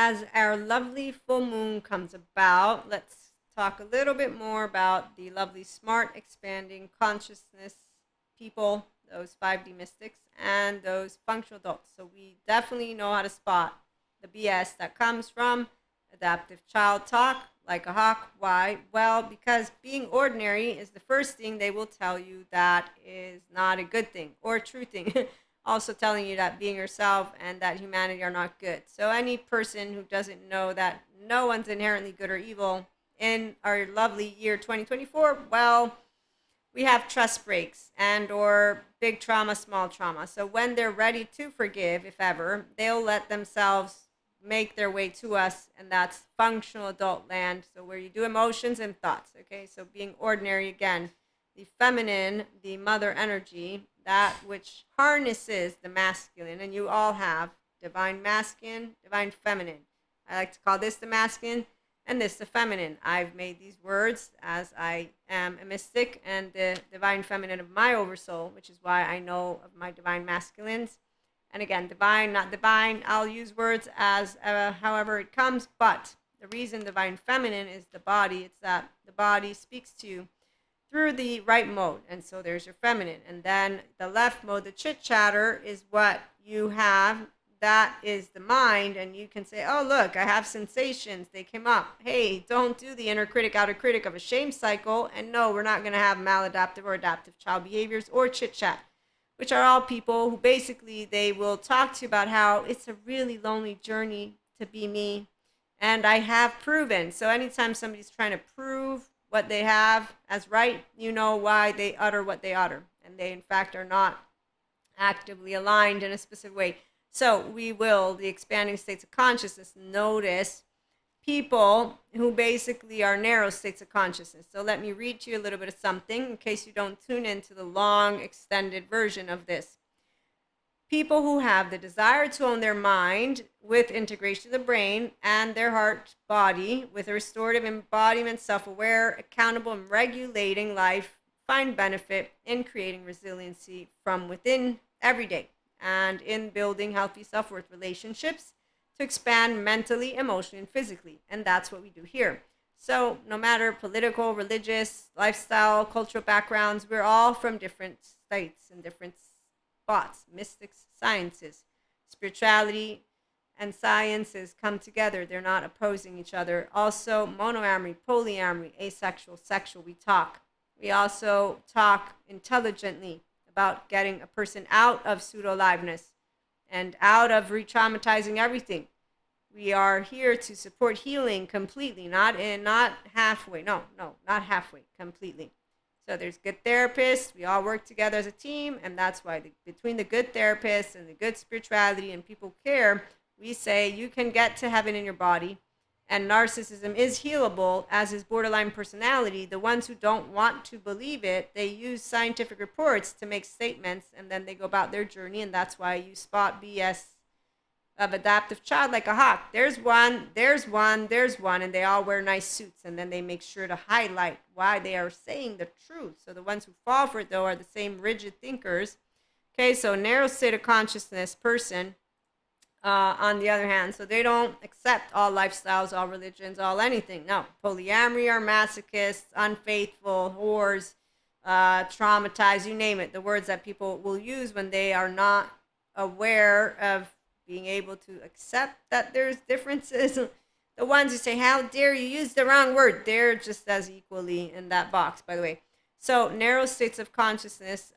as our lovely full moon comes about, let's talk a little bit more about the lovely, smart, expanding consciousness people, those 5D mystics, and those functional adults. So we definitely know how to spot the BS that comes from adaptive child talk, like a hawk. Why? Well, because being ordinary is the first thing they will tell you that is not a good thing or a true thing. Also telling you that being yourself and that humanity are not good. So any person who doesn't know that no one's inherently good or evil in our lovely year 2024, well, we have trust breaks and or big trauma, small trauma. So when they're ready to forgive, if ever, they'll let themselves make their way to us, and that's functional adult land. So where you do emotions and thoughts. Okay, so being ordinary again, the feminine, the mother energy, that which harnesses the masculine, and you all have divine masculine, divine feminine. I like to call this the masculine and this the feminine. I've made these words as I am a mystic and the divine feminine of my oversoul, which is why I know of my divine masculines. And again, divine, not divine, I'll use words as however it comes, but the reason divine feminine is the body, it's that the body speaks to you through the right mode. And so there's your feminine. And then the left mode, the chit chatter, is what you have. That is the mind. And you can say, oh, look, I have sensations. They came up. Hey, don't do the inner critic, outer critic of a shame cycle. And no, we're not going to have maladaptive or adaptive child behaviors or chit chat, which are all people who basically they will talk to you about how it's a really lonely journey to be me. And I have proven. So anytime somebody's trying to prove what they have as right, you know why they utter what they utter. And they, in fact, are not actively aligned in a specific way. So we will, the expanding states of consciousness, notice people who basically are narrow states of consciousness. So let me read to you a little bit of something in case you don't tune into the long, extended version of this. People who have the desire to own their mind with integration of the brain and their heart body with a restorative embodiment, self-aware, accountable, and regulating life find benefit in creating resiliency from within every day and in building healthy self-worth relationships to expand mentally, emotionally, and physically. And that's what we do here. So no matter political, religious, lifestyle, cultural backgrounds, we're all from different states and different spots. Mystics, sciences, spirituality, and sciences come together. They're not opposing each other. Also, monoamory, polyamory, asexual, sexual, we talk. We also talk intelligently about getting a person out of pseudo-aliveness and out of re-traumatizing everything. We are here to support healing completely, not halfway. No, not halfway, completely. So there's good therapists. We all work together as a team, and that's why between the good therapists and the good spirituality and people who care, we say you can get to heaven in your body, and narcissism is healable, as is borderline personality. The ones who don't want to believe it, they use scientific reports to make statements, and then they go about their journey, and that's why you spot BS of adaptive child like a hawk. There's one, and they all wear nice suits, and then they make sure to highlight why they are saying the truth. So the ones who fall for it, though, are the same rigid thinkers. Okay, so narrow state of consciousness person, on the other hand, so they don't accept all lifestyles, all religions, all anything. No, polyamory are masochists, unfaithful, whores, traumatized, you name it, the words that people will use when they are not aware of being able to accept that there's differences. The ones who say, how dare you use the wrong word, they're just as equally in that box, by the way. So narrow states of consciousness,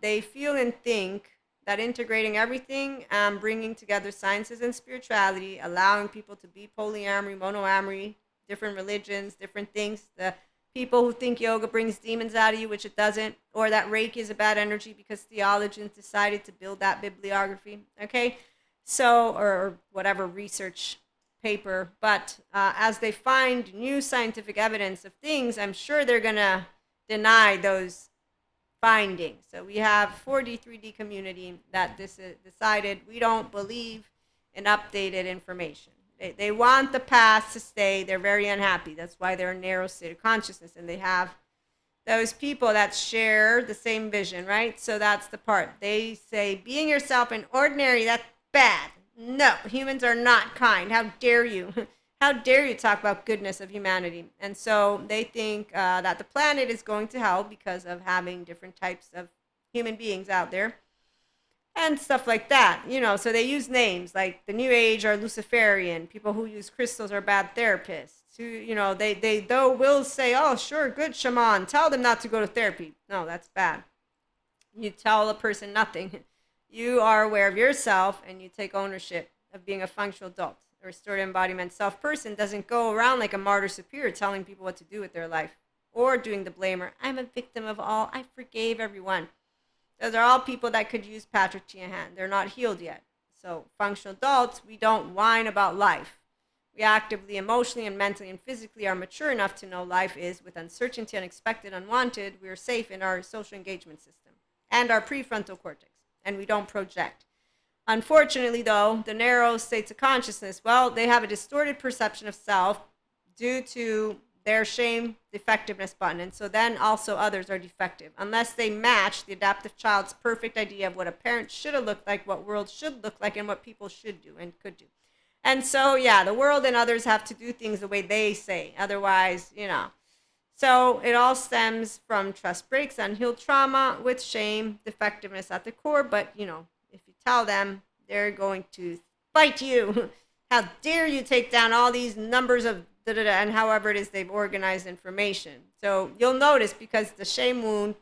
they feel and think that integrating everything, bringing together sciences and spirituality, allowing people to be polyamory, monoamory, different religions, different things. The people who think yoga brings demons out of you, which it doesn't, or that Reiki is a bad energy because theologians decided to build that bibliography, okay? So, or whatever research paper, but as they find new scientific evidence of things, I'm sure they're going to deny those findings. So we have 4D, 3D community that decided we don't believe in updated information. They want the past to stay. They're very unhappy. That's why they're a narrow state of consciousness, and they have those people that share the same vision, right? So that's the part. They say being yourself and ordinary, that's bad. No, humans are not kind. How dare you? How dare you talk about goodness of humanity? And so they think that the planet is going to hell because of having different types of human beings out there and stuff like that. So they use names like the New Age are Luciferian. People who use crystals are bad therapists. They though will say, oh, sure, good shaman. Tell them not to go to therapy. No, that's bad. You tell a person nothing. You are aware of yourself and you take ownership of being a functional adult. A restored embodiment self person doesn't go around like a martyr superior telling people what to do with their life or doing the blamer. I'm a victim of all. I forgave everyone. Those are all people that could use Patrick Chiahan. They're not healed yet. So, functional adults, we don't whine about life. We actively, emotionally, and mentally and physically are mature enough to know life is, with uncertainty, unexpected, unwanted, we are safe in our social engagement system and our prefrontal cortex, and we don't project. Unfortunately, though, the narrow states of consciousness, well, they have a distorted perception of self due to their shame defectiveness button. And so then also others are defective unless they match the adaptive child's perfect idea of what a parent should have looked like, what world should look like, and what people should do and could do. And so, yeah, the world and others have to do things the way they say. Otherwise. So it all stems from trust breaks, unhealed trauma with shame, defectiveness at the core. But, if you tell them, they're going to fight you. How dare you take down all these numbers of da-da-da, and however it is they've organized information. So you'll notice because the shame wound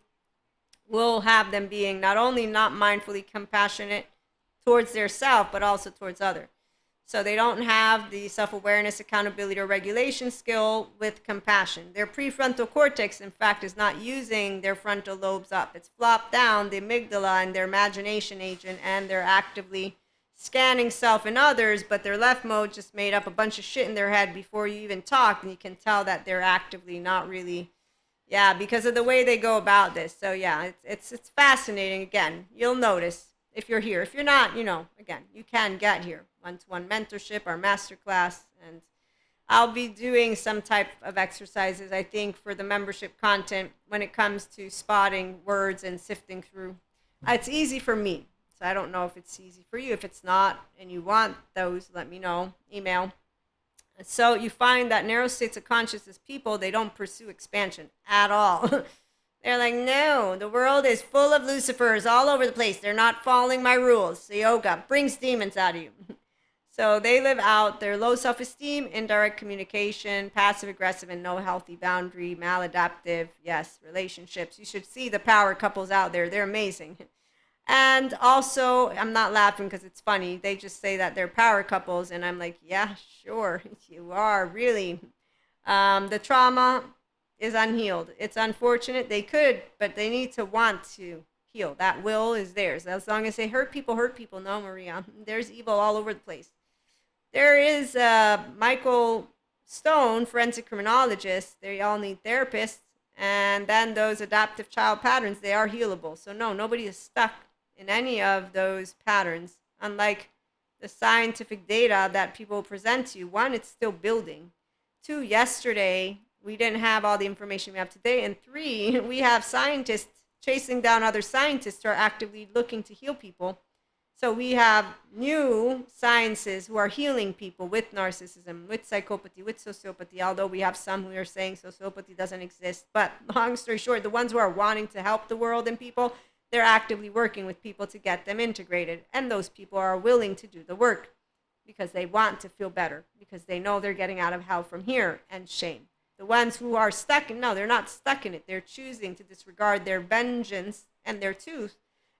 will have them being not only not mindfully compassionate towards their self, but also towards others. So they don't have the self-awareness, accountability, or regulation skill with compassion. Their prefrontal cortex, in fact, is not using their frontal lobes up. It's flopped down, the amygdala and their imagination agent, and they're actively scanning self and others, but their left mode just made up a bunch of shit in their head before you even talk, and you can tell that they're actively not really, because of the way they go about this. So it's fascinating. Again, you'll notice if you're here. If you're not, again, you can get here. One-to-one mentorship, our masterclass, and I'll be doing some type of exercises, I think, for the membership content when it comes to spotting words and sifting through. It's easy for me. So I don't know if it's easy for you. If it's not and you want those, let me know. Email. So you find that narrow states of consciousness people, they don't pursue expansion at all. They're like, no, the world is full of Lucifers all over the place. They're not following my rules. So yoga brings demons out of you. So they live out their low self-esteem, indirect communication, passive-aggressive and no healthy boundary, maladaptive, relationships. You should see the power couples out there. They're amazing. And also, I'm not laughing because it's funny. They just say that they're power couples, and I'm like, yeah, sure, you are, really. The trauma is unhealed. It's unfortunate. They could, but they need to want to heal. That will is theirs. As long as they hurt people. No, Maria. There's evil all over the place. There is Michael Stone, forensic criminologist. They all need therapists. And then those adaptive child patterns, they are healable. So no, nobody is stuck in any of those patterns. Unlike the scientific data that people present to you. One, it's still building. Two, yesterday, we didn't have all the information we have today. And three, we have scientists chasing down other scientists who are actively looking to heal people. So we have new sciences who are healing people with narcissism, with psychopathy, with sociopathy, although we have some who are saying sociopathy doesn't exist. But long story short, the ones who are wanting to help the world and people, they're actively working with people to get them integrated. And those people are willing to do the work because they want to feel better, because they know they're getting out of hell from here and shame. The ones who are stuck no, they're not stuck in it. They're choosing to disregard their vengeance and their tooth.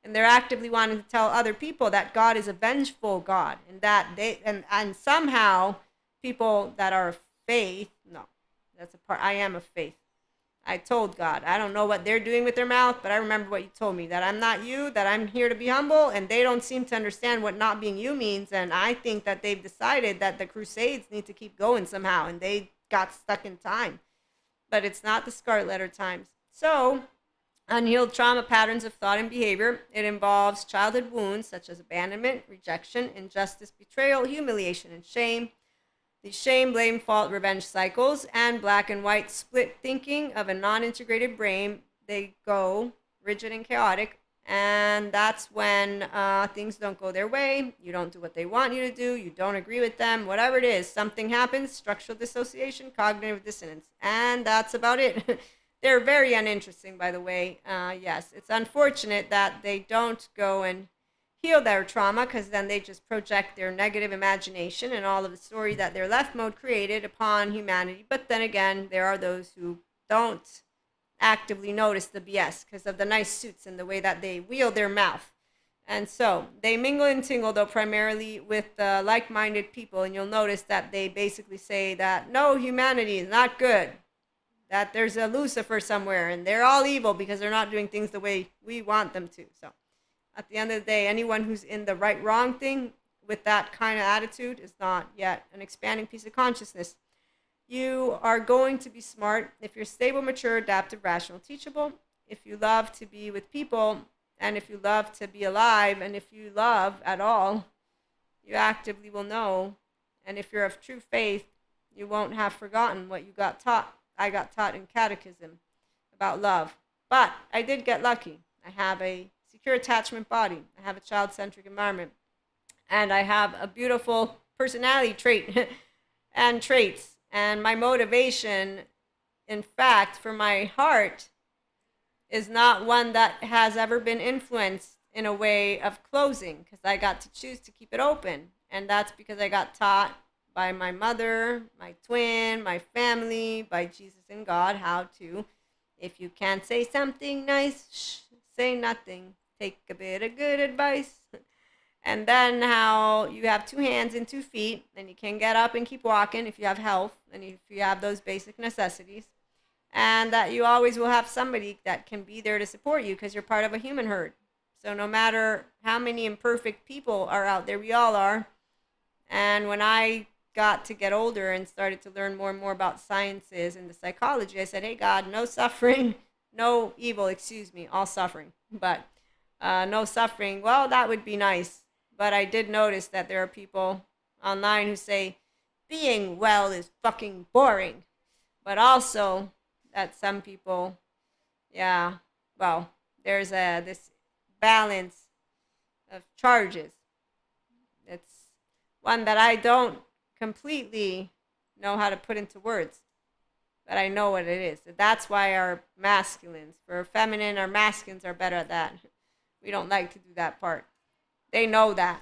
And they're actively wanting to tell other people that God is a vengeful God, and that and somehow people that are of faith, no, that's a part. I am of faith. I told God, I don't know what they're doing with their mouth, but I remember what you told me, that I'm not you, that I'm here to be humble, and they don't seem to understand what not being you means. And I think that they've decided that the Crusades need to keep going somehow, and they got stuck in time. But it's not the Scarlet Letter times. So unhealed trauma patterns of thought and behavior. It involves childhood wounds such as abandonment, rejection, injustice, betrayal, humiliation, and shame. The shame, blame, fault, revenge cycles, and black and white split thinking of a non-integrated brain. They go rigid and chaotic. And that's when things don't go their way. You don't do what they want you to do. You don't agree with them. Whatever it is, something happens. Structural dissociation, cognitive dissonance, and that's about it. They're very uninteresting, by the way. Yes, it's unfortunate that they don't go and heal their trauma, because then they just project their negative imagination and all of the story that their left mode created upon humanity. But then again, there are those who don't actively notice the BS because of the nice suits and the way that they wield their mouth. And so they mingle and tingle, though, primarily with like minded people. And you'll notice that they basically say that no, humanity is not good, that there's a Lucifer somewhere, and they're all evil because they're not doing things the way we want them to. So at the end of the day, anyone who's in the right wrong thing with that kind of attitude is not yet an expanding piece of consciousness. You are going to be smart if you're stable, mature, adaptive, rational, teachable. If you love to be with people, and if you love to be alive, and if you love at all, you actively will know. And if you're of true faith, you won't have forgotten what you got taught. I got taught in catechism about love. But I did get lucky. I have a secure attachment body. I have a child-centric environment. And I have a beautiful personality trait and traits. And my motivation, in fact, for my heart is not one that has ever been influenced in a way of closing, because I got to choose to keep it open. And that's because I got taught by my mother, my twin, my family, by Jesus and God how to, if you can't say something nice, say nothing. Take a bit of good advice. And then how you have 2 hands and 2 feet, and you can get up and keep walking if you have health and if you have those basic necessities. And that you always will have somebody that can be there to support you because you're part of a human herd. So no matter how many imperfect people are out there, we all are. And when I got to get older and started to learn more and more about sciences and the psychology, I said, hey, God, no suffering, no evil, excuse me, all suffering. But no suffering, well, that would be nice. But I did notice that there are people online who say being well is fucking boring. But also that some people, yeah, well, there's this balance of charges. It's one that I don't completely know how to put into words, but I know what it is. That's why our masculines, for feminine, our masculines are better at that. We don't like to do that part. They know that.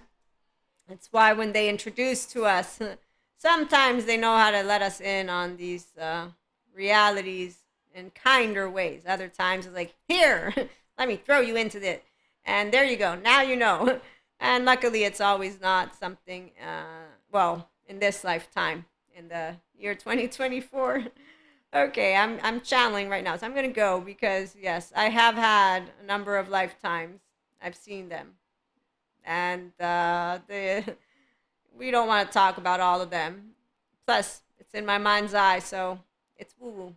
That's why when they introduce to us, sometimes they know how to let us in on these realities in kinder ways. Other times it's like, here, let me throw you into this. And there you go. Now you know. And luckily it's always not something, well, in this lifetime, in the year 2024. Okay, I'm channeling right now. So I'm going to go because, yes, I have had a number of lifetimes. I've seen them. And we don't want to talk about all of them. Plus, it's in my mind's eye, so it's woo-woo.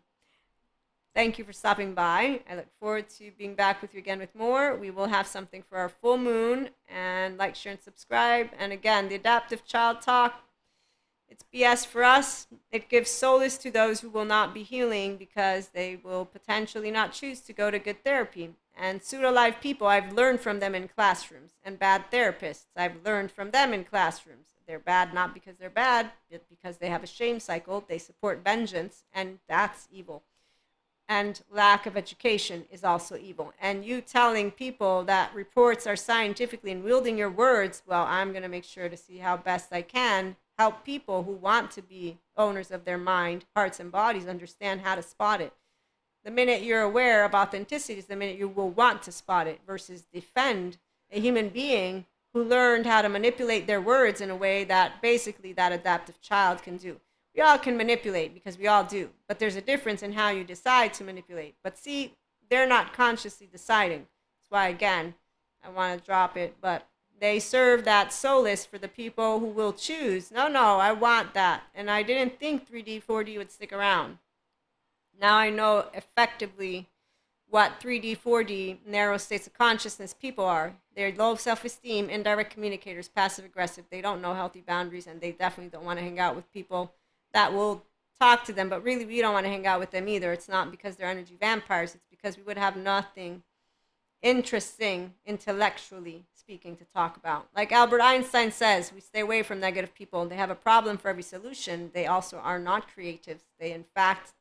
Thank you for stopping by. I look forward to being back with you again with more. We will have something for our full moon. And like, share, and subscribe. And again, the Adaptive Child Talk, it's BS for us. It gives solace to those who will not be healing because they will potentially not choose to go to good therapy. And pseudo-live people, I've learned from them in classrooms. And bad therapists, I've learned from them in classrooms. They're bad not because they're bad, but because they have a shame cycle. They support vengeance, and that's evil. And lack of education is also evil. And you telling people that reports are scientifically and wielding your words, well, I'm going to make sure to see how best I can help people who want to be owners of their mind, hearts, and bodies understand how to spot it. The minute you're aware of authenticity is the minute you will want to spot it versus defend a human being who learned how to manipulate their words in a way that basically that adaptive child can do. We all can manipulate because we all do, but there's a difference in how you decide to manipulate. But see, they're not consciously deciding. That's why, again, I want to drop it, but they serve that solace for the people who will choose. No, I want that. And I didn't think 3D, 4D would stick around. Now I know effectively what 3D, 4D, narrow states of consciousness people are. They're low self-esteem, indirect communicators, passive-aggressive. They don't know healthy boundaries, and they definitely don't want to hang out with people that will talk to them. But really, we don't want to hang out with them either. It's not because they're energy vampires. It's because we would have nothing interesting intellectually speaking to talk about. Like Albert Einstein says, we stay away from negative people. They have a problem for every solution. They also are not creatives. They, in fact,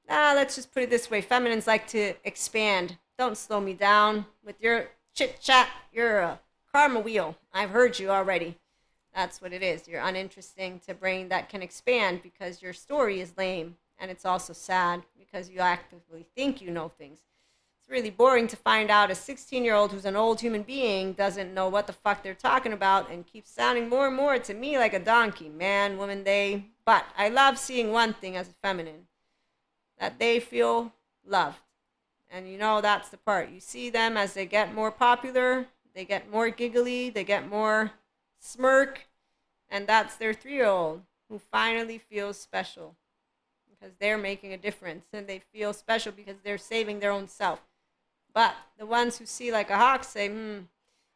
let's just put it this way, feminines like to expand. Don't slow me down with your chit chat. You're a karma wheel. I've heard you already. That's what it is. You're uninteresting to brain that can expand because your story is lame. And it's also sad because you actively think you know things. It's really boring to find out a 16-year-old who's an old human being doesn't know what the fuck they're talking about and keeps sounding more and more to me like a donkey. Man, woman, they. But I love seeing one thing as a feminine, that they feel loved. And you know, that's the part. You see them as they get more popular, they get more giggly, they get more smirk, and that's their 3-year-old who finally feels special because they're making a difference, and they feel special because they're saving their own self. But the ones who see like a hawk say,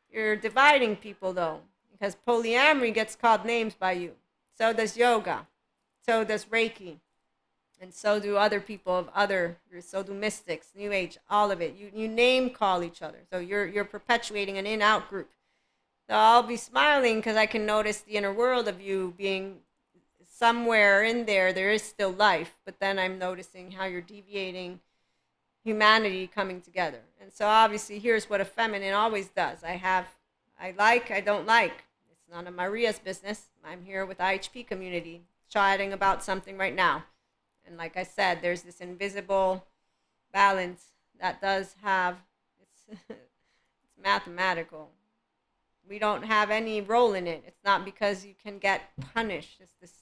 you're dividing people though, because polyamory gets called names by you. So does yoga. So does Reiki. And so do other people of other, so do mystics, New Age, all of it. You name call each other. So you're perpetuating an in-out group. So I'll be smiling because I can notice the inner world of you being somewhere in there. There is still life, but then I'm noticing how you're deviating humanity coming together. And so obviously here's what a feminine always does. I like, I don't like. It's none of Maria's business. I'm here with IHP community chatting about something right now. And like I said, there's this invisible balance that does have, it's mathematical. We don't have any role in it. It's not because you can get punished. It's this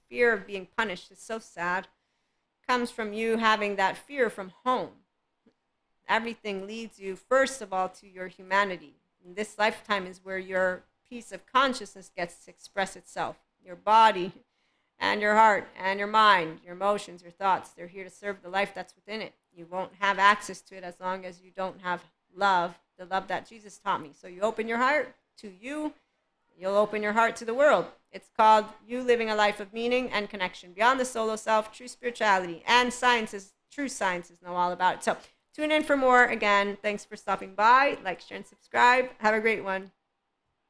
fear of being punished. It's so sad. It comes from you having that fear from home. Everything leads you, first of all, to your humanity. And this lifetime is where your piece of consciousness gets to express itself. Your body and your heart and your mind, your emotions, your thoughts, they're here to serve the life that's within it. You won't have access to it as long as you don't have love, the love that Jesus taught me. So you open your heart to you, you'll open your heart to the world. It's called you living a life of meaning and connection beyond the solo self, true spirituality, and true sciences know all about it. So tune in for more. Again, thanks for stopping by. Like, share, and subscribe. Have a great one.